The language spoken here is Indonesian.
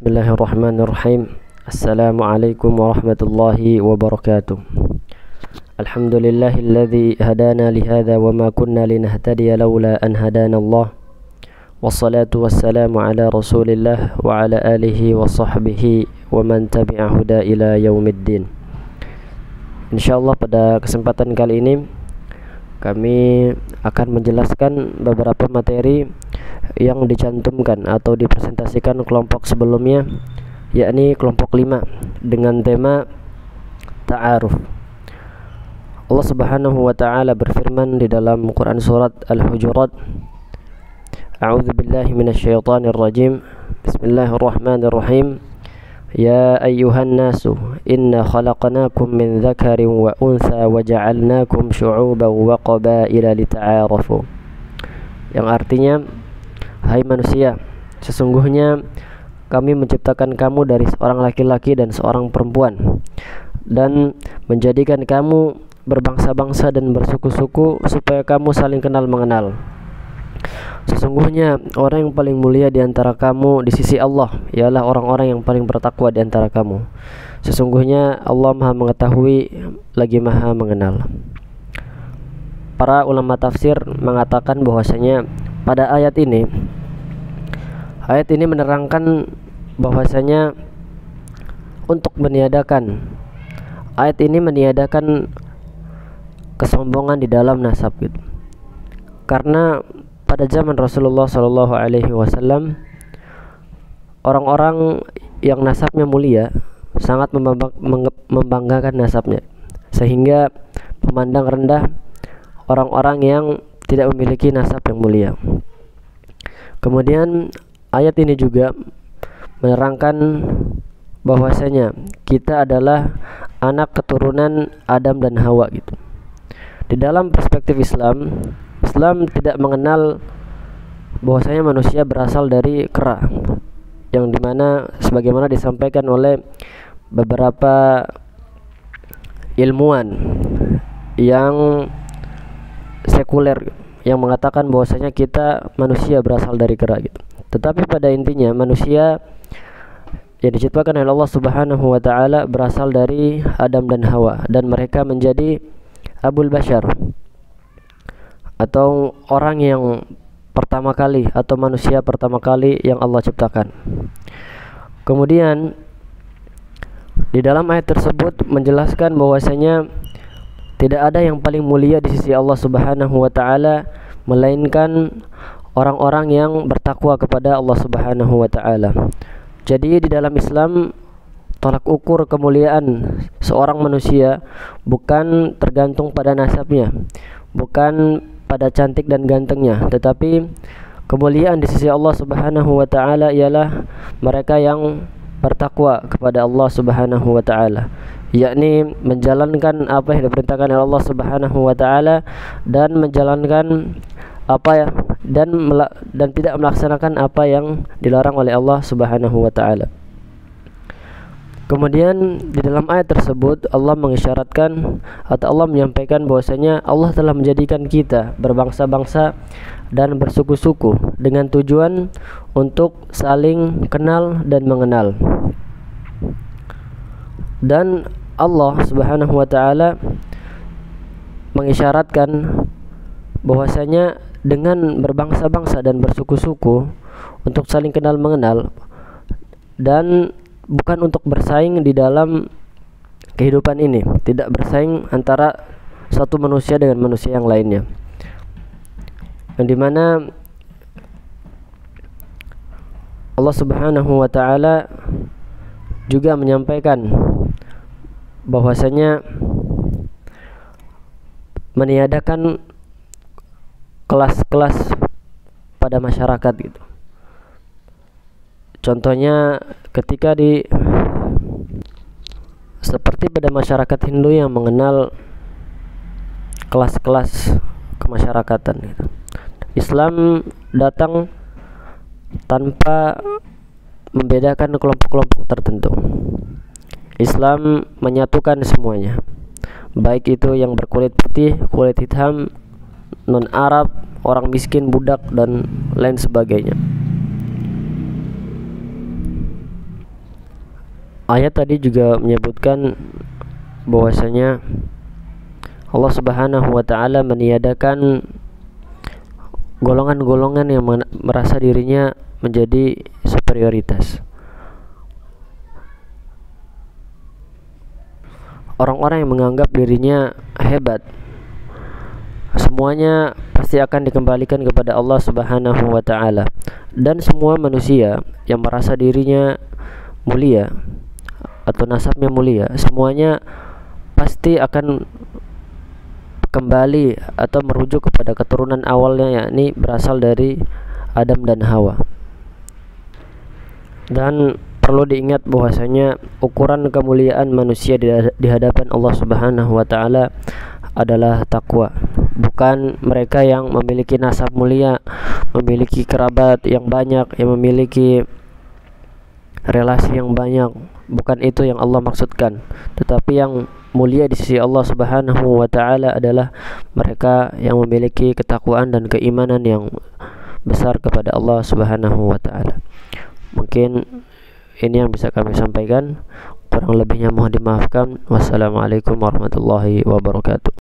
Bismillahirrahmanirrahim. Assalamualaikum warahmatullahi wabarakatuh. Alhamdulillahilladzi hadana lihadza wa ma kunna linahtadiya laula an hadana Allah. Wassalatu wassalamu ala Rasulillah wa ala alihi wa sahbihi wa man tabi'a huda ila yaumiddin. Insyaallah pada kesempatan kali ini kami akan menjelaskan beberapa materi yang dicantumkan atau dipresentasikan kelompok sebelumnya, yakni kelompok 5 dengan tema ta'aruf. Allah Subhanahu wa taala berfirman di dalam Quran surat Al-Hujurat, A'udzu billahi minasyaitonir rajim. Bismillahirrahmanirrahim. Ya ayyuhan nasu inna khalaqnakum min dzakarin wa untha wa ja'alnakum syu'uban wa qabaila lita'arafu. Yang artinya, hai manusia, sesungguhnya kami menciptakan kamu dari seorang laki-laki dan seorang perempuan dan menjadikan kamu berbangsa-bangsa dan bersuku-suku supaya kamu saling kenal mengenal. Sesungguhnya orang yang paling mulia di antara kamu di sisi Allah ialah orang-orang yang paling bertakwa di antara kamu. Sesungguhnya Allah Maha mengetahui lagi Maha mengenal. Para ulama tafsir mengatakan bahwasanya pada ayat ini menerangkan bahwasanya untuk meniadakan kesombongan di dalam nasab gitu. Karena pada zaman Rasulullah Shallallahu Alaihi Wasallam orang-orang yang nasabnya mulia sangat membanggakan nasabnya, sehingga memandang rendah orang-orang yang tidak memiliki nasab yang mulia. Kemudian ayat ini juga menerangkan bahwasanya kita adalah anak keturunan Adam dan Hawa gitu. Di dalam perspektif Islam tidak mengenal bahwasanya manusia berasal dari kera, yang dimana sebagaimana disampaikan oleh beberapa ilmuwan yang sekuler yang mengatakan bahwasanya kita manusia berasal dari kera gitu. Tetapi pada intinya manusia yang diciptakan oleh Allah Subhanahu wa taala berasal dari Adam dan Hawa, dan mereka menjadi Abul Bashar atau orang yang pertama kali atau manusia pertama kali yang Allah ciptakan. Kemudian di dalam ayat tersebut menjelaskan bahwasanya tidak ada yang paling mulia di sisi Allah Subhanahu wa taala melainkan orang-orang yang bertakwa kepada Allah Subhanahu wa taala. Jadi di dalam Islam tolak ukur kemuliaan seorang manusia bukan tergantung pada nasabnya, bukan pada cantik dan gantengnya, tetapi kemuliaan di sisi Allah Subhanahu wa taala ialah mereka yang bertakwa kepada Allah Subhanahu wa taala, yakni menjalankan apa yang diperintahkan oleh Allah Subhanahu wa taala dan menjalankan dan tidak melaksanakan apa yang dilarang oleh Allah Subhanahu wa taala. Kemudian di dalam ayat tersebut Allah mengisyaratkan atau Allah menyampaikan bahwasanya Allah telah menjadikan kita berbangsa-bangsa dan bersuku-suku dengan tujuan untuk saling kenal dan mengenal. Dan Allah Subhanahu wa taala mengisyaratkan bahwasanya dengan berbangsa-bangsa dan bersuku-suku untuk saling kenal mengenal, dan bukan untuk bersaing di dalam kehidupan ini, tidak bersaing antara satu manusia dengan manusia yang lainnya, yang dimana Allah Subhanahu wa taala juga menyampaikan bahwasanya meniadakan kelas-kelas pada masyarakat gitu. Contohnya ketika seperti pada masyarakat Hindu yang mengenal kelas-kelas kemasyarakatan gitu. Islam datang tanpa membedakan kelompok-kelompok tertentu. Islam menyatukan semuanya, baik itu yang berkulit putih, kulit hitam, non-Arab, orang miskin, budak, dan lain sebagainya. ayat tadi juga menyebutkan bahwasanya Allah Subhanahu wa taala meniadakan golongan-golongan yang merasa dirinya menjadi superioritas. Orang-orang yang menganggap dirinya hebat, semuanya pasti akan dikembalikan kepada Allah Subhanahu wa taala. Dan semua manusia yang merasa dirinya mulia atau nasabnya mulia, semuanya pasti akan kembali atau merujuk kepada keturunan awalnya, yakni berasal dari Adam dan Hawa. Dan perlu diingat bahwasanya ukuran kemuliaan manusia di hadapan Allah Subhanahu wa taala adalah takwa, bukan mereka yang memiliki nasab mulia, memiliki kerabat yang banyak, yang memiliki relasi yang banyak. Bukan itu yang Allah maksudkan, tetapi yang mulia di sisi Allah Subhanahu wa taala adalah mereka yang memiliki ketakwaan dan keimanan yang besar kepada Allah Subhanahu wa taala. Mungkin ini yang bisa kami sampaikan, kurang lebihnya mohon dimaafkan. Wassalamualaikum warahmatullahi wabarakatuh.